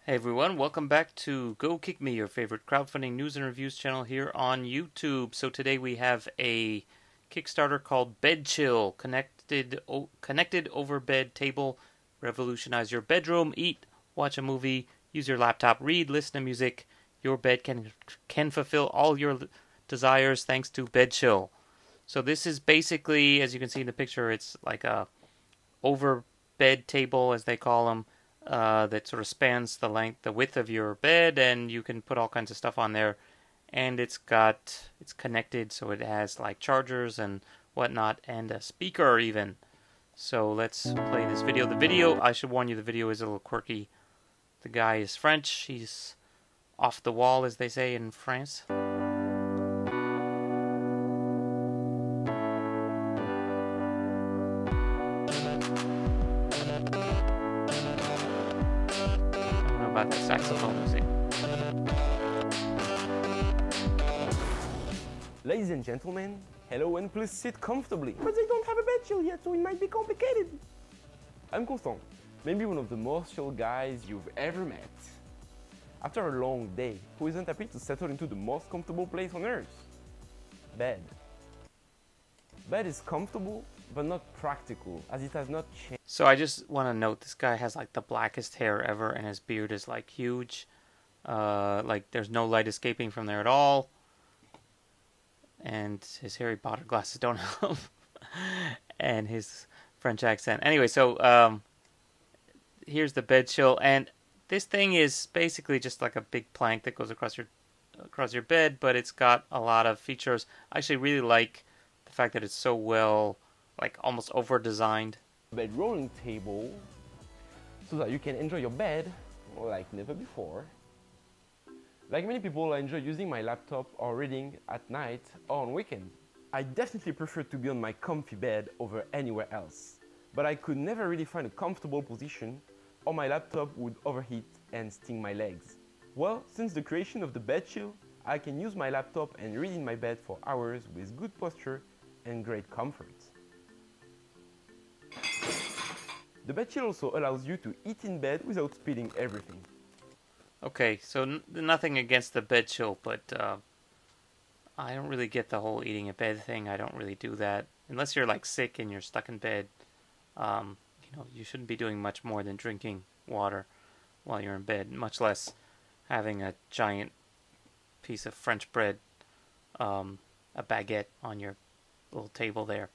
Hey everyone, welcome back to Go Kick Me, your favorite crowdfunding news and reviews channel here on YouTube. So today we have a Kickstarter called BedChill, connected over bed table, revolutionize your bedroom, eat, watch a movie, use your laptop, read, listen to music. Your bed can fulfill all your desires thanks to BedChill. So this is basically, as you can see in the picture, it's like a over bed table, as they call them, that sort of spans the width of your bed, and you can put all kinds of stuff on there. And it's connected, so it has like chargers and whatnot, and a speaker even. So let's play this video. The video, I should warn you, the video is a little quirky. The guy is French. He's off the wall, as they say in France. About the saxophone music. Ladies and gentlemen, hello and please sit comfortably. But they don't have a bed chill yet, so it might be complicated. I'm Constant, maybe one of the most chill guys you've ever met. After a long day, who isn't happy to settle into the most comfortable place on earth? Bed. Bed is comfortable, but not practical, as it has not changed. So I just want to note, this guy has like the blackest hair ever, and his beard is like huge. Like there's no light escaping from there at all. And his Harry Potter glasses don't help. And his French accent. Anyway, so here's the BedChill, and this thing is basically just like a big plank that goes across your bed, but it's got a lot of features. I actually really like the fact that it's so well, like almost over designed. Bed rolling table, so that you can enjoy your bed like never before. Like many people, I enjoy using my laptop or reading at night or on weekends. I definitely prefer to be on my comfy bed over anywhere else, but I could never really find a comfortable position, or my laptop would overheat and sting my legs. Well, since the creation of the BedChill, I can use my laptop and read in my bed for hours with good posture and great comfort. The BedChill also allows you to eat in bed without spilling everything. Okay, so nothing against the BedChill, but I don't really get the whole eating in bed thing. I don't really do that. Unless you're like sick and you're stuck in bed, you shouldn't be doing much more than drinking water while you're in bed, much less having a giant piece of French bread, a baguette on your little table there.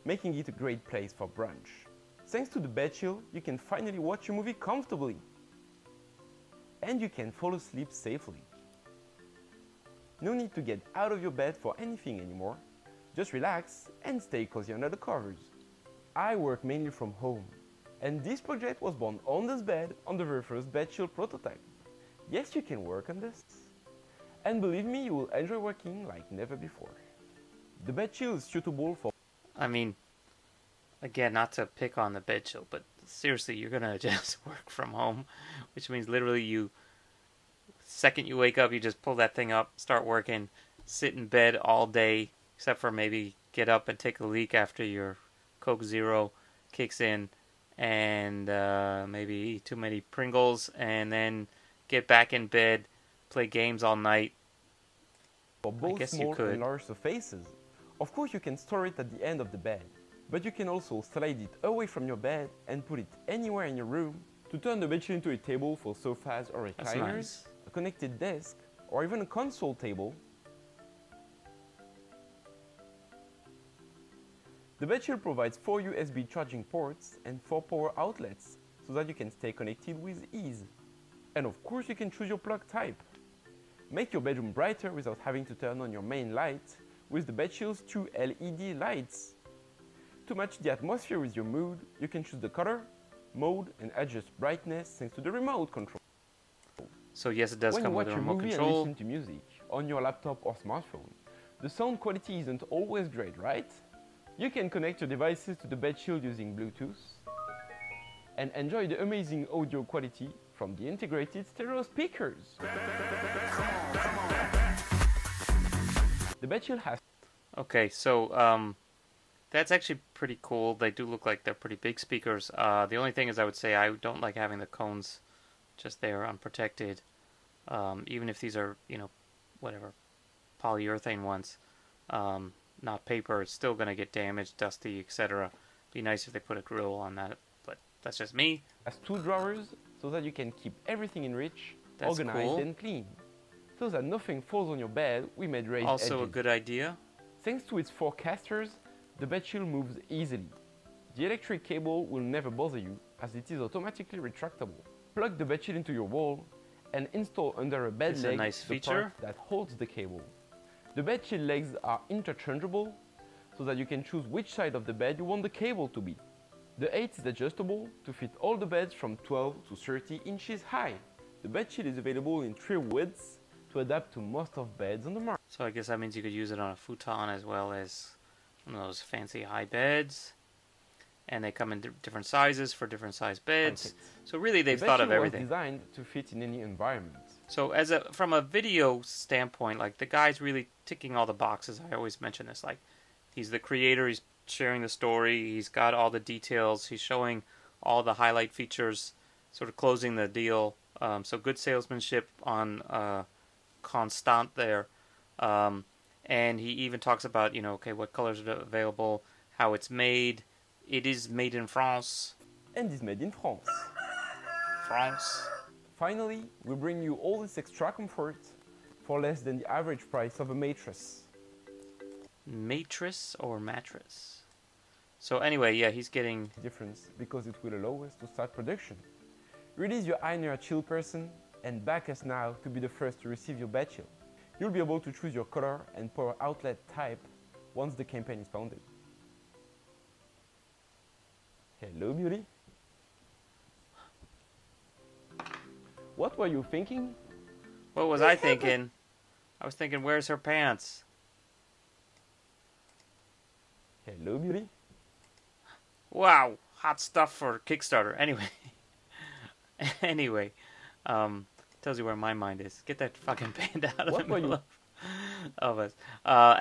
Making it a great place for brunch. Thanks to the BedChill, you can finally watch a movie comfortably. And you can fall asleep safely. No need to get out of your bed for anything anymore. Just relax and stay cozy under the covers. I work mainly from home, and this project was born on this bed on the very first BedChill prototype. Yes, you can work on this. And believe me, you will enjoy working like never before. The BedChill is suitable for... I mean, again, not to pick on the BedChill, but seriously, you're gonna just work from home, which means literally second you wake up, you just pull that thing up, start working, sit in bed all day, except for maybe get up and take a leak after your Coke Zero kicks in, and maybe eat too many Pringles, and then get back in bed, play games all night. For both small and large surfaces. Of course, you can store it at the end of the bed. But you can also slide it away from your bed and put it anywhere in your room to turn the BedChill into a table for sofas or recliners, a connected desk, or even a console table. The BedChill provides 4 USB charging ports and 4 power outlets so that you can stay connected with ease. And of course, you can choose your plug type. Make your bedroom brighter without having to turn on your main light with the BedChill's 2 LED lights. To match the atmosphere with your mood, you can choose the color, mode, and adjust brightness thanks to the remote control. So yes, it does come with a remote control. When you watch a movie and listen to music on your laptop or smartphone, the sound quality isn't always great, right? You can connect your devices to the BedChill using Bluetooth and enjoy the amazing audio quality from the integrated stereo speakers. The BedChill has... Okay, so that's actually pretty cool. They do look like they're pretty big speakers. The only thing is, I would say I don't like having the cones just there unprotected. Even if these are, whatever, polyurethane ones, not paper, it's still going to get damaged, dusty, etc. Be nice if they put a grill on that, but that's just me. Has 2 drawers so that you can keep everything in reach, That's organized cool. and clean. So that nothing falls on your bed, we made raised Also edges. a good idea. Thanks to its 4 casters, the BedChill moves easily. The electric cable will never bother you as it is automatically retractable. Plug the BedChill into your wall and install under a bed This is a leg nice the feature. part that holds the cable. The BedChill legs are interchangeable so that you can choose which side of the bed you want the cable to be. The height is adjustable to fit all the beds from 12 to 30 inches high. The BedChill is available in 3 widths to adapt to most of beds on the market. So I guess that means you could use it on a futon as well as one of those fancy high beds. And they come in different sizes for different size beds. So really they've thought of everything. The BedChill was designed to fit in any environment. So from a video standpoint, like the guy's really ticking all the boxes. I always mention this. Like he's the creator, he's sharing the story, he's got all the details, he's showing all the highlight features, sort of closing the deal. So good salesmanship on Constant there. And he even talks about, okay, what colors are available, how it's made. It is made in France. And is made in France. France. Finally, we bring you all this extra comfort for less than the average price of a mattress. Mattress or mattress? So anyway, yeah, he's getting... difference because it will allow us to start production. Release your inner chill person and back us now to be the first to receive your BedChill. You'll be able to choose your color and power outlet type once the campaign is founded. Hello, beauty. What were you thinking? What was I thinking? I was thinking, where's her pants? Hello, beauty. Wow, hot stuff for Kickstarter. Anyway, tells you where my mind is. Get that fucking panda out of the middle of us.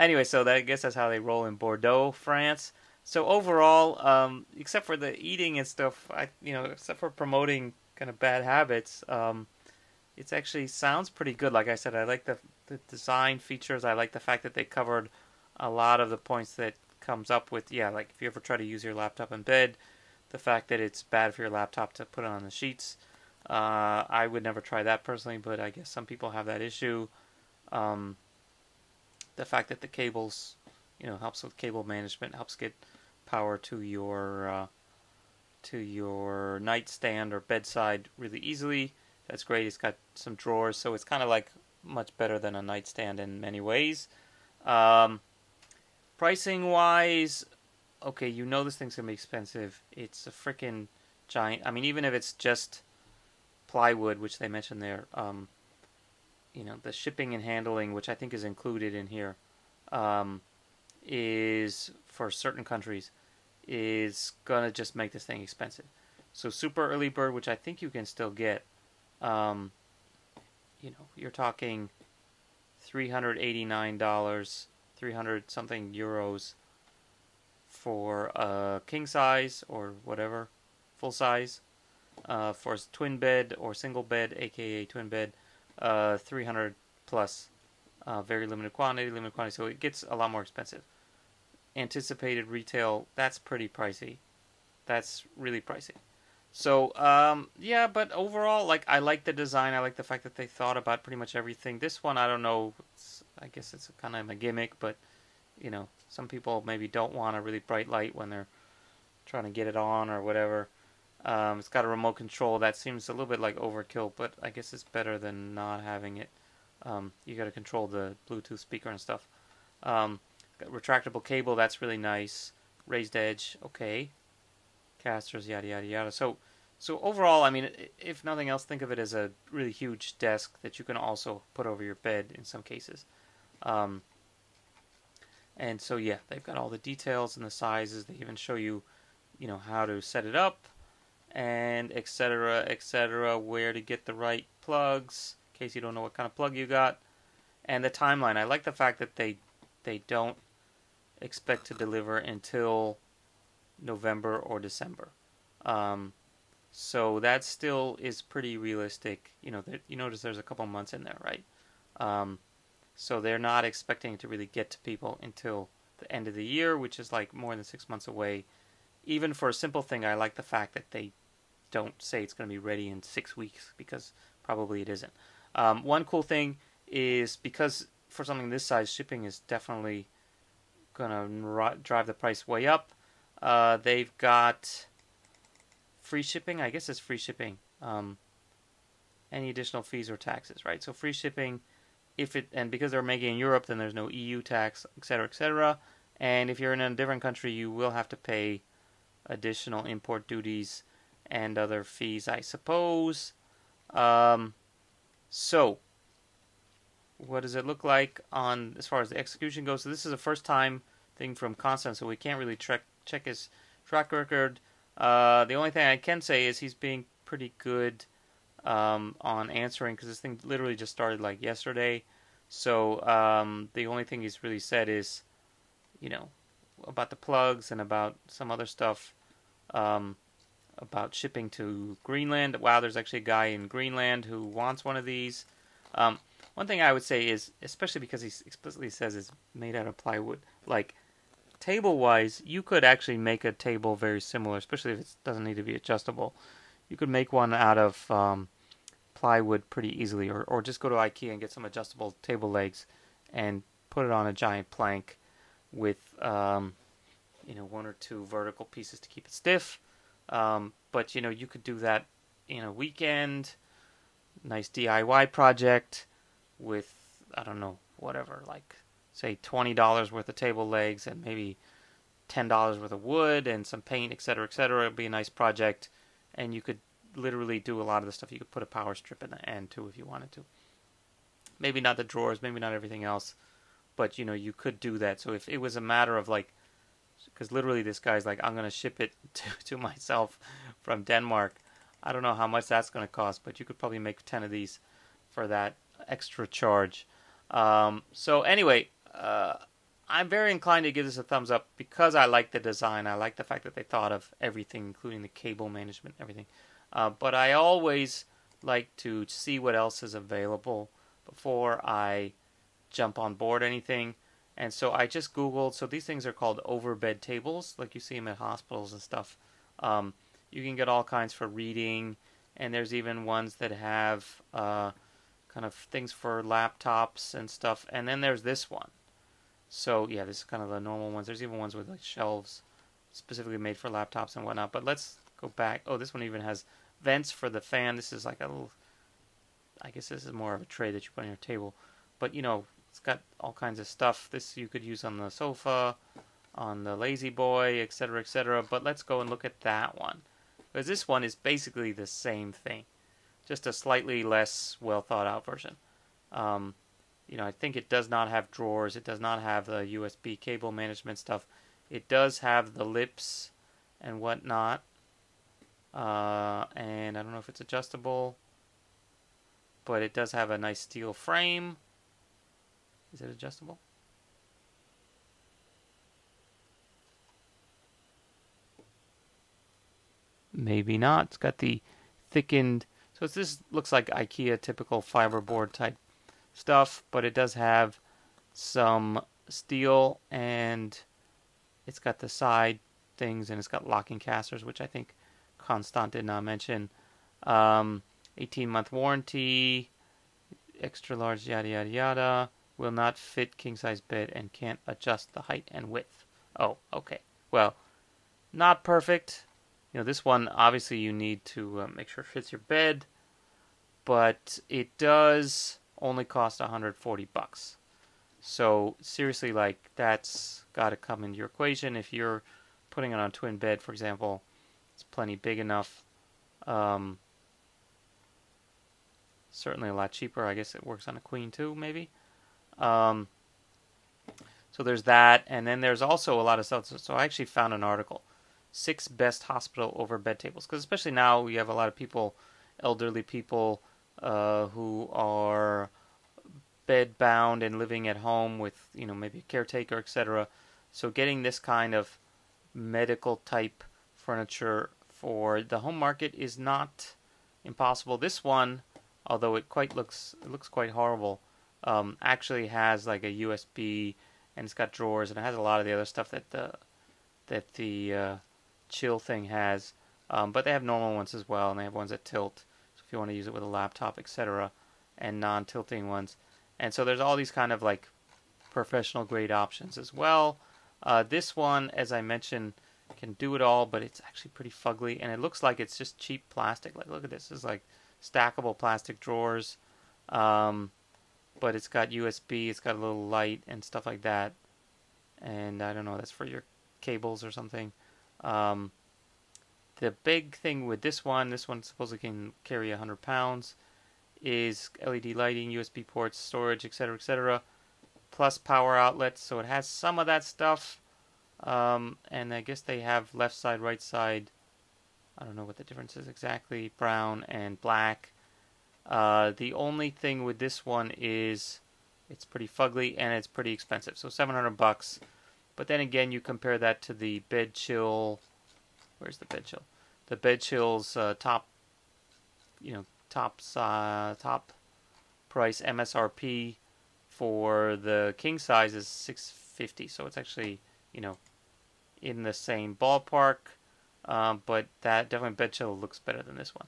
Anyway, so I guess that's how they roll in Bordeaux, France. So overall, except for the eating and stuff, except for promoting kind of bad habits, it actually sounds pretty good. Like I said, I like the design features. I like the fact that they covered a lot of the points that comes up with, like if you ever try to use your laptop in bed, the fact that it's bad for your laptop to put it on the sheets. I would never try that personally, but I guess some people have that issue. The fact that the cables, helps with cable management, helps get power to your nightstand or bedside really easily. That's great. It's got some drawers, so it's kind of like much better than a nightstand in many ways. Pricing wise, okay, this thing's gonna be expensive. It's a freaking giant. I mean, even if it's just plywood, which they mentioned there, the shipping and handling, which I think is included in here, is for certain countries, is gonna just make this thing expensive. So super early bird, which I think you can still get, you're talking $389, 300 something euros for a king size or whatever, full size. For a twin bed or single bed, aka twin bed, 300 plus. Very limited quantity, so it gets a lot more expensive. Anticipated retail, that's pretty pricey. That's really pricey. So, but overall, I like the design. I like the fact that they thought about pretty much everything. This one, I don't know, I guess it's kind of a gimmick, but, some people maybe don't want a really bright light when they're trying to get it on or whatever. It's got a remote control. That seems a little bit like overkill, but I guess it's better than not having it. You got to control the Bluetooth speaker and stuff. Got retractable cable. That's really nice. Raised edge. Okay. Casters. Yada yada yada. So overall, I mean, if nothing else, think of it as a really huge desk that you can also put over your bed in some cases. And so they've got all the details and the sizes. They even show you, how to set it up, and etc., where to get the right plugs, in case you don't know what kind of plug you got, and the timeline. I like the fact that they don't expect to deliver until November or December. So that still is pretty realistic. You notice there's a couple months in there, right? Um, so they're not expecting to really get to people until the end of the year, which is like more than 6 months away. Even for a simple thing, I like the fact that they don't say it's going to be ready in 6 weeks, because probably it isn't. One cool thing is, because for something this size, shipping is definitely going to drive the price way up. They've got free shipping. I guess it's free shipping. Any additional fees or taxes, right? So free shipping, and because they're making in Europe, then there's no EU tax, etc., etc. And if you're in a different country, you will have to pay additional import duties and other fees, I suppose. So, what does it look like on as far as the execution goes? So this is a first-time thing from Constant, so we can't really check his track record. The only thing I can say is he's being pretty good on answering, because this thing literally just started like yesterday. So the only thing he's really said is, about the plugs and about some other stuff, about shipping to Greenland. Wow, there's actually a guy in Greenland who wants one of these. One thing I would say is, especially because he explicitly says it's made out of plywood, like table-wise, you could actually make a table very similar, especially if it doesn't need to be adjustable. You could make one out of plywood pretty easily, or just go to IKEA and get some adjustable table legs and put it on a giant plank with one or two vertical pieces to keep it stiff. But you could do that in a weekend, nice DIY project with, I don't know, whatever, like say $20 worth of table legs and maybe $10 worth of wood and some paint, etc., etc. It'd be a nice project, and you could literally do a lot of the stuff. You could put a power strip in the end too if you wanted to. Maybe not the drawers, maybe not everything else, but you could do that. So if it was a matter of like, because literally this guy's like, I'm going to ship it to myself from Denmark. I don't know how much that's going to cost, but you could probably make 10 of these for that extra charge. So anyway, I'm very inclined to give this a thumbs up because I like the design. I like the fact that they thought of everything, including the cable management, everything. But I always like to see what else is available before I jump on board anything. And so I just Googled. So these things are called overbed tables, like you see them at hospitals and stuff. You can get all kinds for reading, and there's even ones that have kind of things for laptops and stuff. And then there's this one. So yeah, this is kind of the normal ones. There's even ones with like shelves specifically made for laptops and whatnot. But let's go back. Oh, this one even has vents for the fan. This is like a little, I guess this is more of a tray that you put on your table. But it's got all kinds of stuff. This you could use on the sofa, on the lazy boy, etc., etc. But let's go and look at that one, because this one is basically the same thing, just a slightly less well thought out version. I think it does not have drawers. It does not have the USB cable management stuff. It does have the lips and whatnot. And I don't know if it's adjustable, but it does have a nice steel frame. Is it adjustable? Maybe not. It's got the thickened, so this looks like IKEA typical fiberboard type stuff, but it does have some steel, and it's got the side things, and it's got locking casters, which I think Constant did not mention. 18-month warranty, extra large, yada yada yada. Will not fit king size bed and can't adjust the height and width. Oh, okay. Well, not perfect. This one obviously you need to make sure it fits your bed, but it does only cost $140. So seriously, like, that's got to come into your equation. If you're putting it on a twin bed, for example, it's plenty big enough. Certainly a lot cheaper. I guess it works on a queen too, maybe. So there's that, and then there's also a lot of stuff. So I actually found an article, 6 best hospital over bed tables, because especially now we have a lot of people, elderly people, who are bed bound and living at home with maybe a caretaker, etc. So getting this kind of medical type furniture for the home market is not impossible. This one, although it looks quite horrible, actually has like a USB, and it's got drawers, and it has a lot of the other stuff that the chill thing has. But they have normal ones as well, and they have ones that tilt. So if you want to use it with a laptop, etc., and non-tilting ones. And so there's all these kind of like professional grade options as well. This one, as I mentioned, can do it all, but it's actually pretty fugly, and it looks like it's just cheap plastic. Like, look at this. It's like stackable plastic drawers, but it's got USB, it's got a little light and stuff like that. And I don't know, that's for your cables or something. The big thing with this one supposedly can carry 100 pounds, is LED lighting, USB ports, storage, etc., etc., plus power outlets. So it has some of that stuff. And I guess they have left side, right side. I don't know what the difference is exactly. Brown and black. The only thing with this one is it's pretty fugly and it's pretty expensive. So $700. But then again, you compare that to the BedChill. Where's the BedChill? The BedChill's top price MSRP for the king size is $650. So it's actually, in the same ballpark. But that definitely BedChill looks better than this one.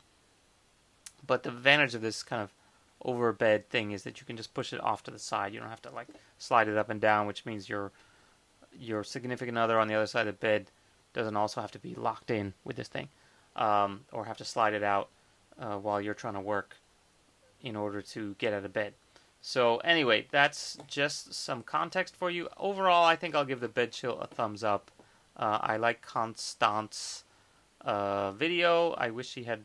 But the advantage of this kind of over bed thing is that you can just push it off to the side. You don't have to like slide it up and down, which means your significant other on the other side of the bed doesn't also have to be locked in with this thing, or have to slide it out while you're trying to work in order to get out of bed. So anyway, that's just some context for you. Overall, I think I'll give the BedChill a thumbs up. I like Constant's video. I wish he had...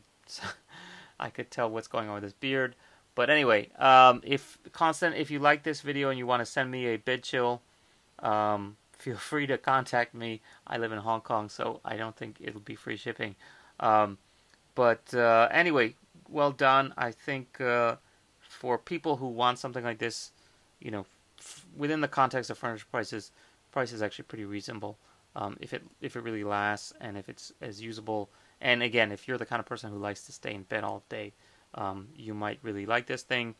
I could tell what's going on with his beard. But anyway, if you like this video and you want to send me a BedChill, feel free to contact me. I live in Hong Kong, so I don't think it'll be free shipping. But anyway, well done. I think for people who want something like this, within the context of furniture prices, price is actually pretty reasonable. If it really lasts and if it's as usable. And again, if you're the kind of person who likes to stay in bed all day, you might really like this thing.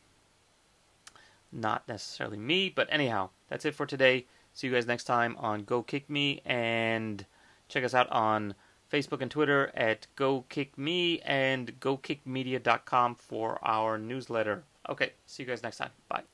Not necessarily me, but anyhow, that's it for today. See you guys next time on Go Kick Me, and check us out on Facebook and Twitter at Go Kick Me and GoKickMedia.com for our newsletter. Okay, see you guys next time. Bye.